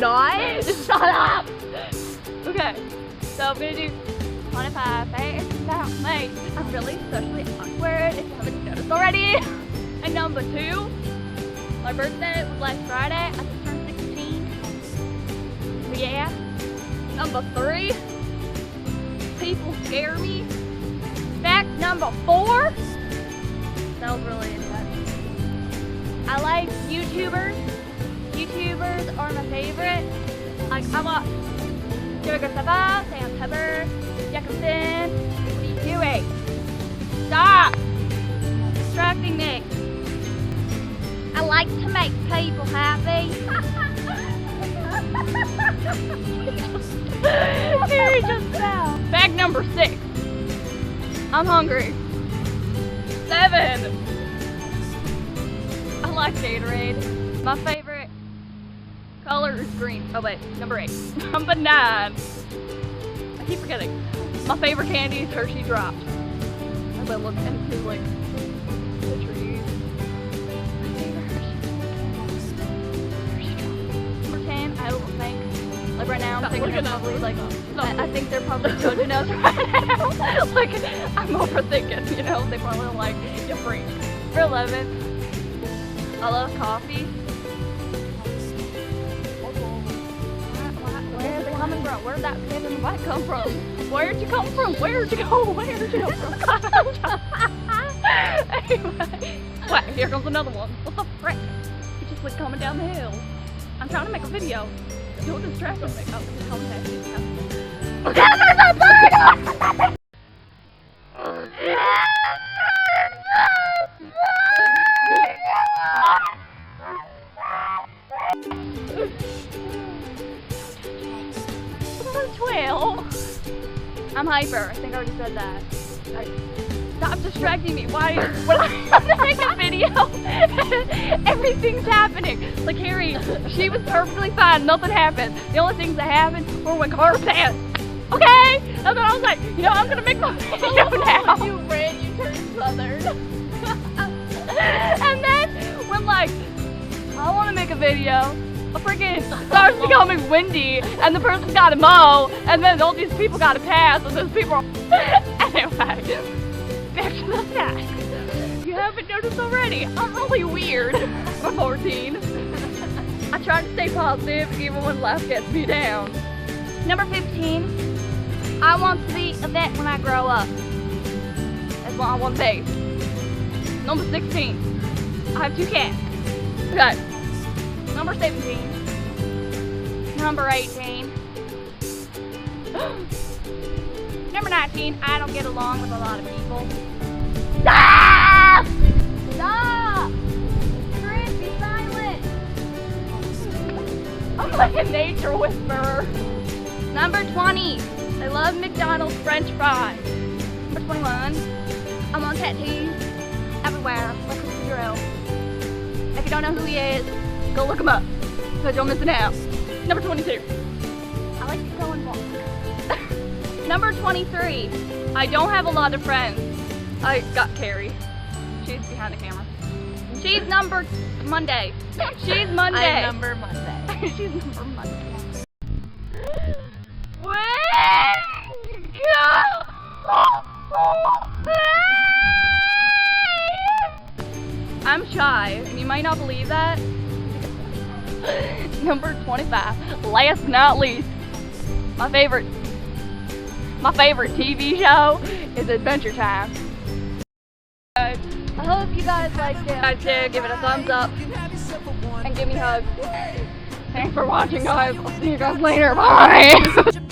not. Just shut up. Okay, so I'm gonna do 25 facts about me. I'm really socially awkward, if you haven't noticed already. And number 2, my birthday was last Friday. I just turned 16. So yeah. Number 3, people scare me. Fact number 4, that was really intense. I like YouTubers. YouTubers are my favorite. Like, I watch Christofer, Sam Pepper, Jackson. What are you doing? Stop! Distracting me. I like to make people happy. Here just now. Fact number 6. I'm hungry. 7. I like Gatorade. My favorite color is green. Oh wait, number 8. Number 9. I keep forgetting. My favorite candy is Hershey Drops. As I look into like the trees. My favorite Hershey Drops. Number 10. I don't think. Like right now, I'm thinking they're probably like. I think they're probably judging us right now. Like I'm overthinking. You know, they probably don't like you freak. For 11. I love coffee. Where are they coming from? Where'd that kid in the white come from? Where'd you come from? Where'd you go? Where'd you come from? Anyway. What? Here comes another one. What the frick? You just like coming down the hill. I'm trying to make a video. You'll distract me. Oh, contact me. Okay, there's a bird! I'm hyper. I think I already said that. Stop distracting me. Why? When I'm to make a video, everything's happening. Like Harry, she was perfectly fine. Nothing happened. The only things that happened were when cars passed. Okay? And then I was like, you know, I'm gonna make my video now. You ran, you turned southern. And then when like I want to make a video. A freaking starts becoming windy, and the person's got to mow, and then all these people got to pass, and those people are... Anyway, back to the facts. You haven't noticed already, I'm really weird. I'm 14. I try to stay positive even when life gets me down. Number 15, I want to be a vet when I grow up. That's what I want to be. Number 16, I have 2 cats. Okay. Number 17. Number 18. Number 19. I don't get along with a lot of people. Stop! Stop! Chris, be silent. I'm like a nature whisperer. Number 20. I love McDonald's French fries. Number 21. I'm on tattoos everywhere, like Christofer Drew. If you don't know who he is, go look him up, because you're missing out. Number 22. I like to go and walk. Number 23. I don't have a lot of friends. I got Carrie. She's behind the camera. She's number Monday. She's Monday. I'm number Monday. She's number Monday. I'm shy, and you might not believe that. Number 25. Last but not least, my favorite TV show is Adventure Time. I hope you guys liked it. Guys, give it a thumbs up and give me hugs. Thanks for watching, guys. I'll see you guys later. Bye.